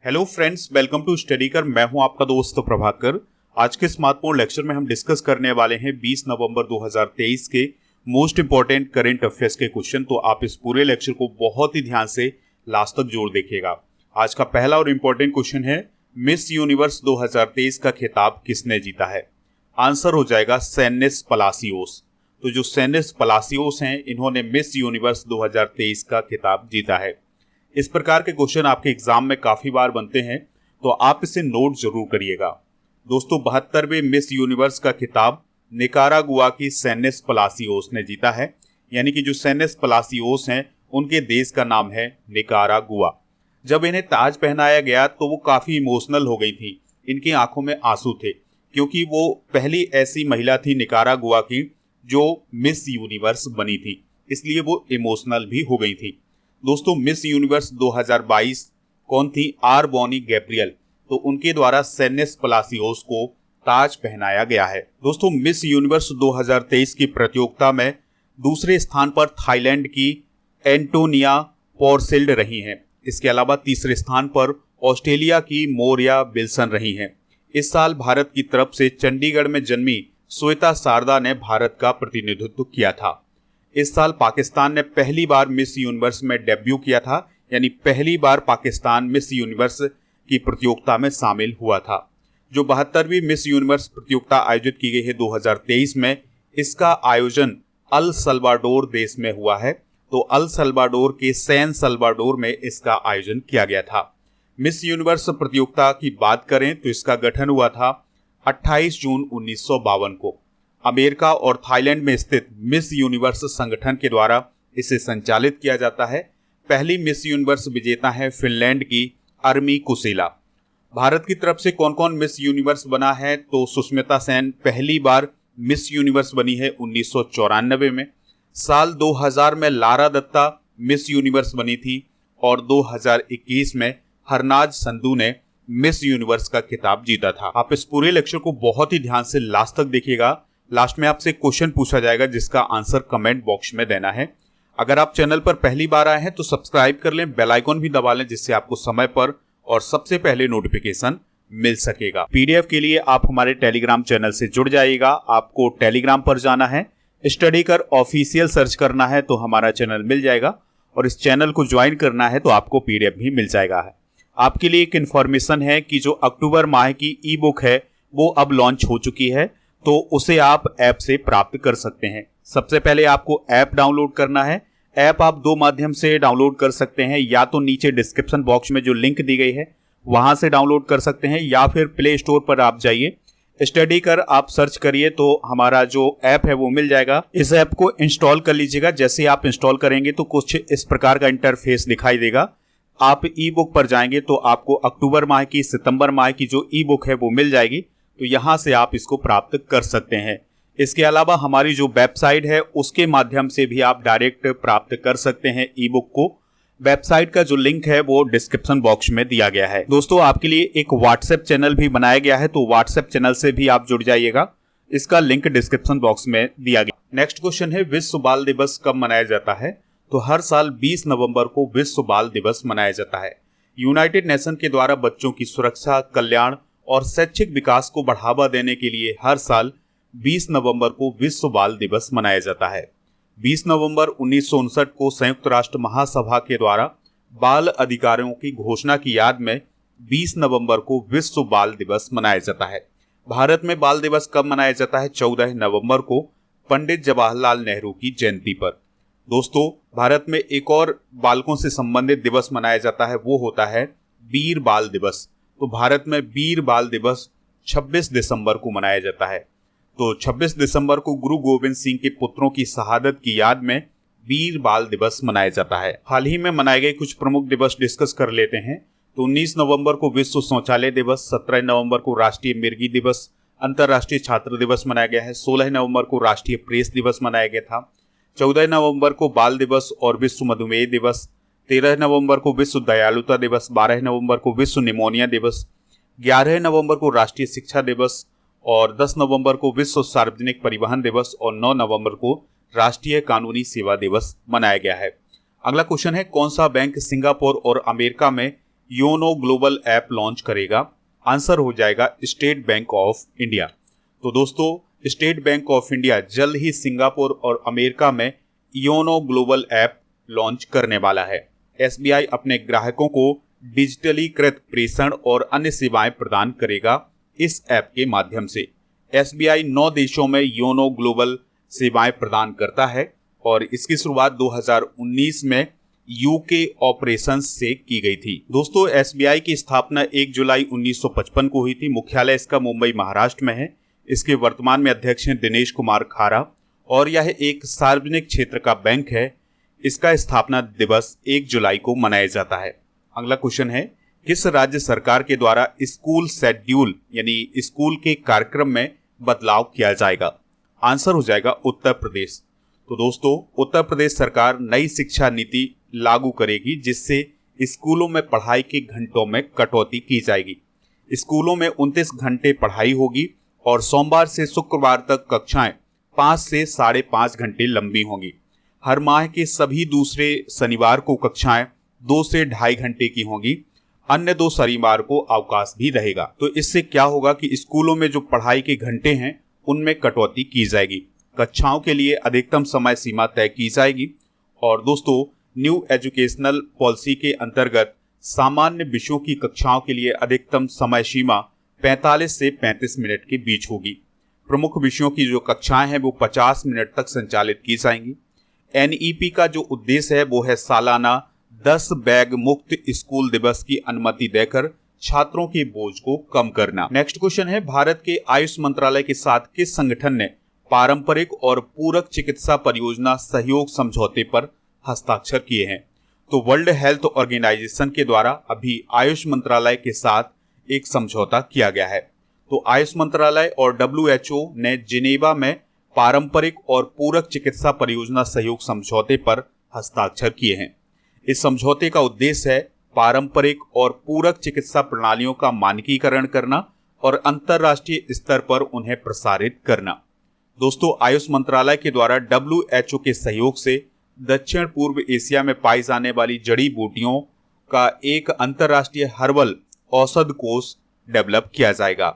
Hello friends, welcome to study कर। मैं हूं आपका दोस्त प्रभाकर। आज के इस महत्वपूर्ण लेक्चर में हम डिस्कस करने वाले हैं 20 नवंबर 2023 के मोस्ट इंपॉर्टेंट करंट अफेयर्स के क्वेश्चन। तो आप इस पूरे लेक्चर को बहुत ही ध्यान से लास्ट तक जोड़ देखिएगा। आज का पहला और इम्पोर्टेंट क्वेश्चन है, मिस यूनिवर्स 2023 का खिताब किसने जीता है? आंसर हो जाएगा सेनेस पलासियोस। तो जो सेनेस पलासियोस हैं, इन्होंने मिस यूनिवर्स 2023 का खिताब जीता है। इस प्रकार के क्वेश्चन आपके एग्जाम में काफी बार बनते हैं, तो आप इसे नोट जरूर करिएगा। दोस्तों, 72वें मिस यूनिवर्स का खिताब निकारागुआ की सेनेस पलासियोस ने जीता है। यानी कि जो सेनेस पलासियोस हैं, उनके देश का नाम है निकारागुआ। जब इन्हें ताज पहनाया गया तो वो काफी इमोशनल हो गई थी। इनकी आंखों में आंसू थे, क्योंकि वो पहली ऐसी महिला थी निकारागुआ की जो मिस यूनिवर्स बनी थी, इसलिए वो इमोशनल भी हो गई थी। दोस्तों, मिस यूनिवर्स 2022 कौन थी? R Bonney Gabriel. तो उनके द्वारा सेनेस पलासियोस को ताज पहनाया गया है। दोस्तों, मिस यूनिवर्स 2023 की प्रतियोगिता में दूसरे स्थान पर थाईलैंड की एंटोनिया पोर्सेल्ड रही हैं। इसके अलावा तीसरे स्थान पर ऑस्ट्रेलिया की मोरिया विल्सन रही हैं। इस साल भारत की तरफ से चंडीगढ़ में जन्मी श्वेता शारदा ने भारत का प्रतिनिधित्व किया था। इस साल पाकिस्तान ने पहली बार मिस यूनिवर्स में डेब्यू किया था, यानी पहली बार पाकिस्तान मिस यूनिवर्स की प्रतियोगिता में शामिल हुआ था। जो 72वीं मिस यूनिवर्स प्रतियोगिता आयोजित की गई है 2023 में, इसका आयोजन अल सल्वाडोर देश में हुआ है। तो अल सल्वाडोर के सैन सल्वाडोर में इसका आयोजन किया गया था। मिस यूनिवर्स प्रतियोगिता की बात करें तो इसका गठन हुआ था 28 जून 1952 को। अमेरिका और थाईलैंड में स्थित मिस यूनिवर्स संगठन के द्वारा इसे संचालित किया जाता है। पहली मिस यूनिवर्स विजेता है फिनलैंड की अर्मी कुसेला। भारत की तरफ से कौन कौन मिस यूनिवर्स बना है? तो सुष्मिता सेन पहली बार मिस यूनिवर्स बनी है 1994 में। साल 2000 में लारा दत्ता मिस यूनिवर्स बनी थी और 2021 में हरनाज संधू ने मिस यूनिवर्स का खिताब जीता था। आप इस पूरे लेक्चर को बहुत ही ध्यान से लास्ट तक देखिएगा। लास्ट में आपसे क्वेश्चन पूछा जाएगा जिसका आंसर कमेंट बॉक्स में देना है। अगर आप चैनल पर पहली बार आए हैं तो सब्सक्राइब कर लें, बेल आइकन भी दबा लें, जिससे आपको समय पर और सबसे पहले नोटिफिकेशन मिल सकेगा। पीडीएफ के लिए आप हमारे टेलीग्राम चैनल से जुड़ जाइएगा। आपको टेलीग्राम पर जाना है, स्टडी कर ऑफिशियल सर्च करना है तो हमारा चैनल मिल जाएगा, और इस चैनल को ज्वाइन करना है तो आपको पीडीएफ भी मिल जाएगा। आपके लिए एक इन्फॉर्मेशन है कि जो अक्टूबर माह की ई बुक है वो अब लॉन्च हो चुकी है, तो उसे आप ऐप से प्राप्त कर सकते हैं। सबसे पहले आपको ऐप डाउनलोड करना है। ऐप आप दो माध्यम से डाउनलोड कर सकते हैं, या तो नीचे डिस्क्रिप्शन बॉक्स में जो लिंक दी गई है वहां से डाउनलोड कर सकते हैं, या फिर प्ले स्टोर पर आप जाइए, स्टडी कर आप सर्च करिए तो हमारा जो ऐप है वो मिल जाएगा। इस ऐप को इंस्टॉल कर लीजिएगा। जैसे आप इंस्टॉल करेंगे तो कुछ इस प्रकार का इंटरफेस दिखाई देगा। आप ई बुक पर जाएंगे तो आपको अक्टूबर माह की, सितंबर माह की जो ई बुक है वो मिल जाएगी, तो यहां से आप इसको प्राप्त कर सकते हैं। इसके अलावा हमारी जो वेबसाइट है उसके माध्यम से भी आप डायरेक्ट प्राप्त कर सकते हैं ई बुक को। वेबसाइट का जो लिंक है वो डिस्क्रिप्शन बॉक्स में दिया गया है। दोस्तों, आपके लिए एक व्हाट्सएप चैनल भी बनाया गया है, तो व्हाट्सएप चैनल से भी आप जुड़ जाइएगा। इसका लिंक डिस्क्रिप्शन बॉक्स में दिया गया। नेक्स्ट क्वेश्चन है, विश्व बाल दिवस कब मनाया जाता है? तो हर साल 20 नवंबर को विश्व बाल दिवस मनाया जाता है। यूनाइटेड नेशन के द्वारा बच्चों की सुरक्षा, कल्याण और शैक्षिक विकास को बढ़ावा देने के लिए हर साल 20 नवंबर को विश्व बाल दिवस मनाया जाता है। 20 नवंबर 1959 को संयुक्त राष्ट्र महासभा के द्वारा बाल अधिकारों की घोषणा की याद में 20 नवंबर को विश्व बाल दिवस मनाया जाता है। भारत में बाल दिवस कब मनाया जाता है? 14 नवंबर को पंडित जवाहरलाल नेहरू की जयंती पर। दोस्तों, भारत में एक और बालकों से संबंधित दिवस मनाया जाता है, वो होता है वीर बाल दिवस। तो भारत में वीर बाल दिवस 26 दिसंबर को मनाया जाता है। तो 26 दिसंबर को गुरु गोविंद सिंह के पुत्रों की शहादत की याद में वीर बाल दिवस मनाया जाता है। हाल ही में मनाए गए कुछ प्रमुख दिवस डिस्कस कर लेते हैं। तो 19 नवंबर को विश्व शौचालय दिवस, 17 नवंबर को राष्ट्रीय मिर्गी दिवस, अंतर्राष्ट्रीय छात्र दिवस मनाया गया है। 16 नवंबर को राष्ट्रीय प्रेस दिवस मनाया गया था। 14 नवंबर को बाल दिवस और विश्व मधुमेह दिवस, 13 नवंबर को विश्व दयालुता दिवस, 12 नवंबर को विश्व निमोनिया दिवस, 11 नवंबर को राष्ट्रीय शिक्षा दिवस और 10 नवंबर को विश्व सार्वजनिक परिवहन दिवस और 9 नवंबर को राष्ट्रीय कानूनी सेवा दिवस मनाया गया है। अगला क्वेश्चन है, कौन सा बैंक सिंगापुर और अमेरिका में योनो ग्लोबल ऐप लॉन्च करेगा? आंसर हो जाएगा स्टेट बैंक ऑफ इंडिया। तो दोस्तों स्टेट बैंक ऑफ इंडिया जल्द ही सिंगापुर और अमेरिका में योनो ग्लोबल ऐप लॉन्च करने वाला है। एसबीआई अपने ग्राहकों को डिजिटलीकृत प्रेषण और अन्य सेवाएं प्रदान करेगा इस ऐप के माध्यम से। एसबीआई 9 देशों में योनो ग्लोबल सेवाएं प्रदान करता है और इसकी शुरुआत 2019 में यूके ऑपरेशंस से की गई थी। दोस्तों एसबीआई की स्थापना 1 जुलाई 1955 को हुई थी। मुख्यालय इसका मुंबई महाराष्ट्र में है। इसके वर्तमान में अध्यक्ष हैं दिनेश कुमार खारा और यह एक सार्वजनिक क्षेत्र का बैंक है। इसका स्थापना दिवस 1 जुलाई को मनाया जाता है। अगला क्वेश्चन है, किस राज्य सरकार के द्वारा स्कूल शेड्यूल यानी स्कूल के कार्यक्रम में बदलाव किया जाएगा? आंसर हो जाएगा उत्तर प्रदेश। तो दोस्तों उत्तर प्रदेश सरकार नई शिक्षा नीति लागू करेगी जिससे स्कूलों में पढ़ाई के घंटों में कटौती की जाएगी। स्कूलों में 29 घंटे पढ़ाई होगी और सोमवार से शुक्रवार तक कक्षाएं 5 से 5.5 घंटे लंबी होंगी। हर माह के सभी दूसरे शनिवार को कक्षाएं 2 से 2.5 घंटे की होंगी। अन्य 2 शनिवार को अवकाश भी रहेगा। तो इससे क्या होगा कि स्कूलों में जो पढ़ाई के घंटे हैं उनमें कटौती की जाएगी। कक्षाओं के लिए अधिकतम समय सीमा तय की जाएगी। और दोस्तों न्यू एजुकेशनल पॉलिसी के अंतर्गत सामान्य विषयों की कक्षाओं के लिए अधिकतम समय सीमा 45 से 35 मिनट के बीच होगी। प्रमुख विषयों की जो कक्षाएं हैं वो 50 मिनट तक संचालित की जाएंगी। एनईपी का जो उद्देश्य है वो है सालाना 10 बैग मुक्त स्कूल दिवस की अनुमति देकर छात्रों के बोझ को कम करना। नेक्स्ट क्वेश्चन है, भारत के आयुष मंत्रालय के साथ किस संगठन ने पारंपरिक और पूरक चिकित्सा परियोजना सहयोग समझौते पर हस्ताक्षर किए हैं? तो वर्ल्ड हेल्थ ऑर्गेनाइजेशन के द्वारा अभी आयुष मंत्रालय के साथ एक समझौता किया गया है। तो आयुष मंत्रालय और डब्ल्यूएचओ ने जिनेवा में पारंपरिक और पूरक चिकित्सा परियोजना सहयोग समझौते पर हस्ताक्षर किए हैं। इस समझौते का उद्देश्य है पारंपरिक और पूरक चिकित्सा प्रणालियों का मानकीकरण करना और अंतर्राष्ट्रीय स्तर पर उन्हें प्रसारित करना। दोस्तों आयुष मंत्रालय के द्वारा डब्ल्यूएचओ के सहयोग से दक्षिण पूर्व एशिया में पाई जाने वाली जड़ी बूटियों का एक अंतर्राष्ट्रीय हर्बल औषध कोष डेवलप किया जाएगा।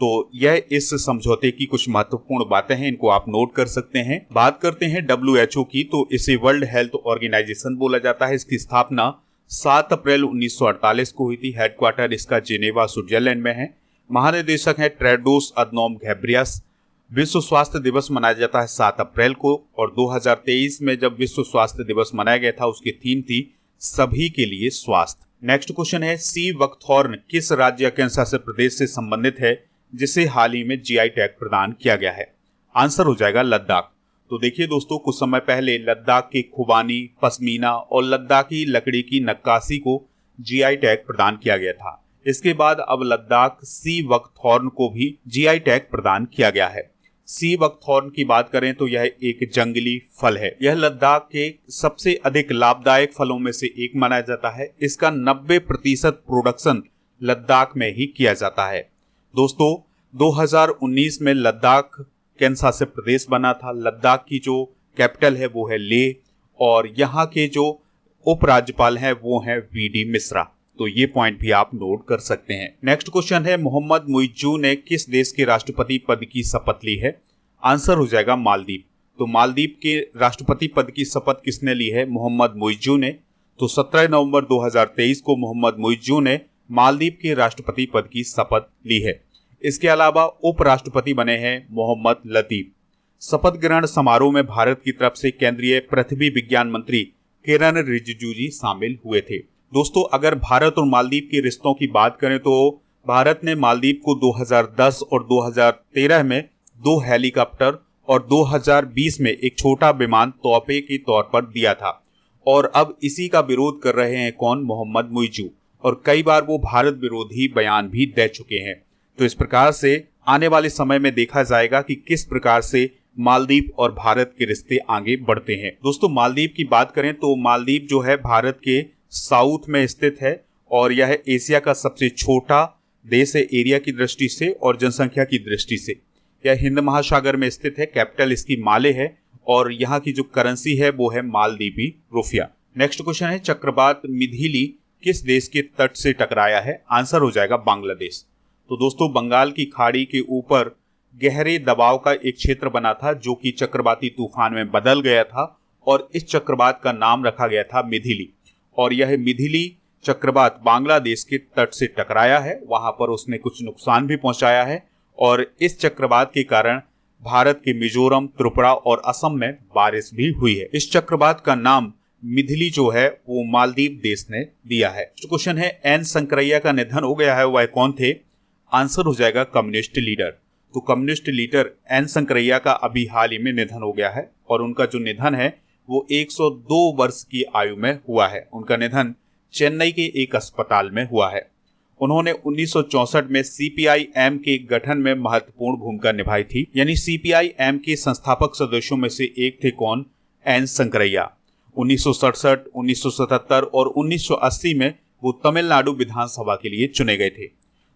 तो यह इस समझौते की कुछ महत्वपूर्ण बातें हैं, इनको आप नोट कर सकते हैं। बात करते हैं डब्ल्यूएचओ की, तो इसे वर्ल्ड हेल्थ ऑर्गेनाइजेशन बोला जाता है। इसकी स्थापना 7 अप्रैल 1948 को हुई थी। हेडक्वार्टर इसका जिनेवा स्विट्जरलैंड में है। महानिदेशक है टेड्रोस अदनोम घेब्रेयेसस। विश्व स्वास्थ्य दिवस मनाया जाता है 7 अप्रैल को और 2023 में जब विश्व स्वास्थ्य दिवस मनाया गया था उसकी थीम थी सभी के लिए स्वास्थ्य। नेक्स्ट क्वेश्चन है, सी बकथॉर्न किस राज्य या केंद्र शासित प्रदेश से संबंधित है जिसे हाल ही में जीआई टैग प्रदान किया गया है? आंसर हो जाएगा लद्दाख। तो देखिए दोस्तों कुछ समय पहले लद्दाख के खुबानी, पश्मीना और लद्दाखी लकड़ी की नक्काशी को जीआई टैग प्रदान किया गया था। इसके बाद अब लद्दाख सी बकथॉर्न को भी जीआई टैग प्रदान किया गया है। सी बकथॉर्न की बात करें तो यह एक जंगली फल है। यह लद्दाख के सबसे अधिक लाभदायक फलों में से एक माना जाता है। इसका 90% प्रोडक्शन लद्दाख में ही किया जाता है। दोस्तों 2019 में लद्दाख केंद्र शासित प्रदेश बना था। लद्दाख की जो कैपिटल है वो है लेह और यहाँ के जो उपराज्यपाल हैं वो हैं वीडी मिश्रा। तो ये पॉइंट भी आप नोट कर सकते हैं। नेक्स्ट क्वेश्चन है, मोहम्मद मुइज्जू ने किस देश के राष्ट्रपति पद की शपथ ली है? आंसर हो जाएगा मालदीव। तो मालदीव के राष्ट्रपति पद की शपथ किसने ली है? मोहम्मद मुइज्जू ने। तो 17 नवंबर 2023 को मोहम्मद मुइज्जू ने मालदीव के राष्ट्रपति पद की शपथ ली है। इसके अलावा उपराष्ट्रपति बने हैं मोहम्मद लतीफ। शपथ ग्रहण समारोह में भारत की तरफ से केंद्रीय पृथ्वी विज्ञान मंत्री किरण रिजिजू जी शामिल हुए थे। दोस्तों अगर भारत और मालदीव के रिश्तों की बात करें तो भारत ने मालदीव को 2010 और 2013 में 2 हेलीकॉप्टर और 2020 में एक छोटा विमान तोहफे के तौर पर दिया था और अब इसी का विरोध कर रहे हैं कौन? मोहम्मद मुइज्जू। और कई बार वो भारत विरोधी बयान भी दे चुके हैं। तो इस प्रकार से आने वाले समय में देखा जाएगा कि किस प्रकार से मालदीव और भारत के रिश्ते आगे बढ़ते हैं। दोस्तों मालदीव की बात करें तो मालदीव जो है भारत के साउथ में स्थित है और यह एशिया का सबसे छोटा देश है एरिया की दृष्टि से और जनसंख्या की दृष्टि से। यह हिंद महासागर में स्थित है। कैपिटल इसकी माले है और यहाँ की जो करेंसी है वो है मालदीवी रुपया। नेक्स्ट क्वेश्चन है, चक्रवात मिथिली किस देश के तट से टकराया है? आंसर हो जाएगा बांग्लादेश। तो दोस्तों बंगाल की खाड़ी के ऊपर गहरे दबाव का एक क्षेत्र बना था जो कि चक्रवाती तूफान में बदल गया था और इस चक्रवात का नाम रखा गया था मिथिली। और यह मिथिली चक्रवात बांग्लादेश के तट से टकराया है, वहां पर उसने कुछ नुकसान भी पहुंचाया है और इस चक्रवात के कारण भारत के मिजोरम, त्रिपुरा और असम में बारिश भी हुई है। इस चक्रवात का नाम मिथिली जो है वो मालदीव देश ने दिया है। तो क्वेश्चन है एन शंकरैया का निधन हो गया है, वह कौन थे? आंसर हो जाएगा कम्युनिस्ट लीडर। तो कम्युनिस्ट लीडर एन शंकरैया का अभी हाल ही में निधन हो गया है और उनका जो निधन है वो 102 वर्ष की आयु में हुआ है। उनका निधन चेन्नई के एक अस्पताल में हुआ है। उन्होंने 1964 में सीपीआई-एम के गठन में महत्वपूर्ण भूमिका निभाई थी। यानी सीपीआई-एम के संस्थापक सदस्यों में से एक थे कौन? एन शंकरैया। 1967, 1977 और 1980 में वो तमिलनाडु विधानसभा के लिए चुने गए थे।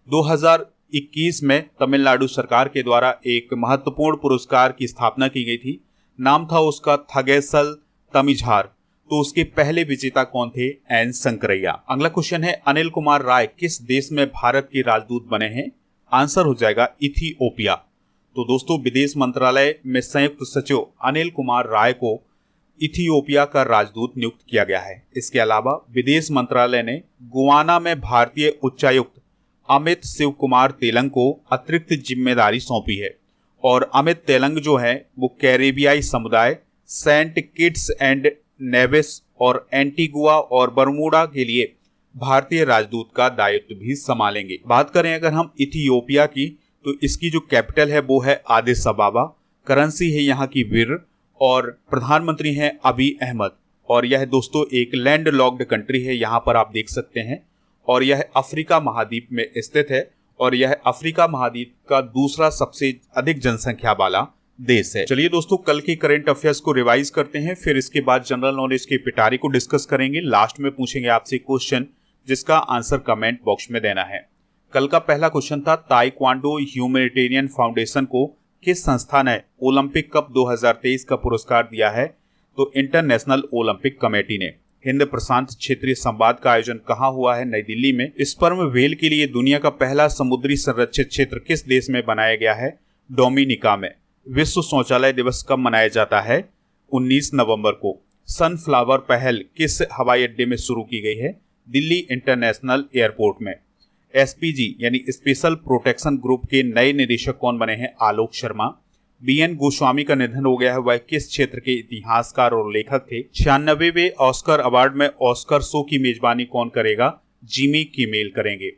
2021 में तमिलनाडु सरकार के द्वारा एक महत्वपूर्ण पुरस्कार की स्थापना की गई थी। नाम था उसका थगेसल तमिझार। तो उसके पहले विजेता कौन थे? एन शंकरैया। अगला क्वेश्चन है अनिल कुमार राय किस देश में भारत के राजदूत बने हैं? आंसर हो जाएगा इथियोपिया। तो दोस्तों विदेश मंत्रालय में संयुक्त सचिव अनिल कुमार राय को इथियोपिया का राजदूत नियुक्त किया गया है। इसके अलावा विदेश मंत्रालय ने गुआना में भारतीय उच्चायुक्त अमित शिव कुमार तेलंग को अतिरिक्त जिम्मेदारी सौंपी है और अमित तेलंग जो है वो कैरेबियाई समुदाय, सेंट किट्स एंड नेविस और एंटीगुआ और बरमूडा के लिए भारतीय राजदूत का दायित्व भी संभालेंगे। बात करें अगर हम इथियोपिया की तो इसकी जो कैपिटल है वो है आदिस अबाबा, करेंसी है यहाँ की बिर और प्रधानमंत्री हैं अबी अहमद। और यह दोस्तों एक लैंड लॉक्ड कंट्री है, यहाँ पर आप देख सकते हैं, और यह अफ्रीका महाद्वीप में स्थित है और यह अफ्रीका महाद्वीप का दूसरा सबसे अधिक जनसंख्या वाला देश है। चलिए दोस्तों कल के करंट अफेयर्स को रिवाइज करते हैं, फिर इसके बाद जनरल नॉलेज के पिटारे को डिस्कस करेंगे। लास्ट में पूछेंगे आपसे क्वेश्चन जिसका आंसर कमेंट बॉक्स में देना है। कल का पहला क्वेश्चन था ताइक्वांडो ह्यूमैनिटेरियन फाउंडेशन को किस संस्था ने ओलंपिक कप 2023 का पुरस्कार दिया है? तो इंटरनेशनल ओलंपिक कमेटी ने। हिंद प्रशांत क्षेत्रीय संवाद का आयोजन कहाँ हुआ है? नई दिल्ली में। स्पर्म व्हेल के लिए दुनिया का पहला समुद्री संरक्षित क्षेत्र किस देश में बनाया गया है? डोमिनिका में। विश्व शौचालय दिवस कब मनाया जाता है? 19 नवंबर को। सनफ्लावर पहल किस हवाई अड्डे में शुरू की गई है? दिल्ली इंटरनेशनल एयरपोर्ट में। एसपीजी यानी स्पेशल प्रोटेक्शन ग्रुप के नए निदेशक कौन बने हैं? आलोक शर्मा। बीएन गोस्वामी का निधन हो गया है, वह किस क्षेत्र के इतिहासकार और लेखक थे? 96वें ऑस्कर अवार्ड में ऑस्कर शो की मेजबानी कौन करेगा? जिमी किमेल करेंगे।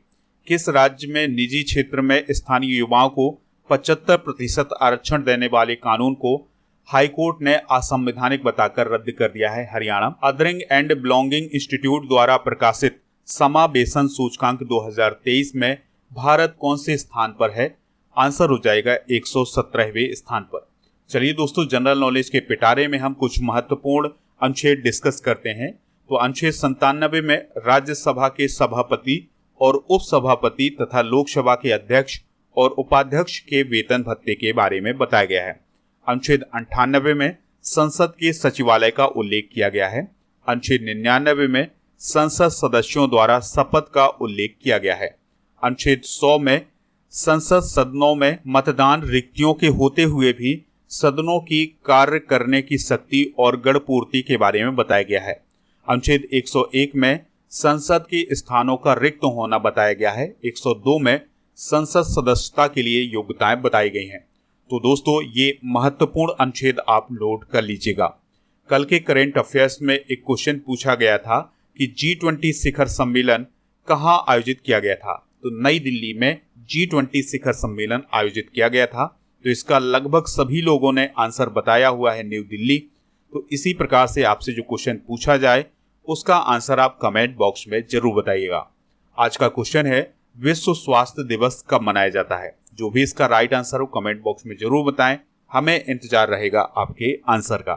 किस राज्य में निजी क्षेत्र में स्थानीय युवाओं को 75% आरक्षण देने वाले कानून को हाईकोर्ट ने असंवैधानिक बताकर रद्द कर दिया है? Haryana. Adhering and belonging institute द्वारा प्रकाशित समावेशन सूचकांक 2023 में भारत कौन से स्थान पर है? आंसर हो जाएगा 117वें स्थान पर। चलिए दोस्तों जनरल नॉलेज के पिटारे में हम कुछ महत्वपूर्ण अनुच्छेद डिस्कस करते हैं। तो अनुच्छेद 97 में राज्यसभा के सभापति और उपसभापति तथा लोकसभा के अध्यक्ष और उपाध्यक्ष के वेतन भत्ते के बारे में बताया गया है। अनुच्छेद 98 में संसद के सचिवालय का उल्लेख किया गया है। अनुच्छेद 99 में संसद सदस्यों द्वारा शपथ का उल्लेख किया गया है। अनुच्छेद 100 में संसद सदनों में मतदान रिक्तियों के होते हुए भी सदनों की कार्य करने की शक्ति और गणपूर्ति के बारे में बताया गया है। अनुच्छेद 101 में संसद के स्थानों का रिक्त होना बताया गया है। 102 में संसद सदस्यता के लिए योग्यताएं बताई गई हैं। तो दोस्तों ये महत्वपूर्ण अनुच्छेद आप नोट कर लीजिएगा। कल के करंट अफेयर्स में एक क्वेश्चन पूछा गया था कि G20 शिखर सम्मेलन कहाँ आयोजित किया गया था? तो नई दिल्ली में G20 शिखर सम्मेलन आयोजित किया गया था। तो इसका लगभग सभी लोगों ने आंसर बताया हुआ है न्यू दिल्ली। तो इसी प्रकार से आपसे जो क्वेश्चन पूछा जाए उसका आंसर आप कमेंट बॉक्स में जरूर बताइएगा। आज का क्वेश्चन है विश्व स्वास्थ्य दिवस कब मनाया जाता है? जो भी इसका राइट आंसर हो कमेंट बॉक्स में जरूर बताएं, हमें इंतजार रहेगा आपके आंसर का।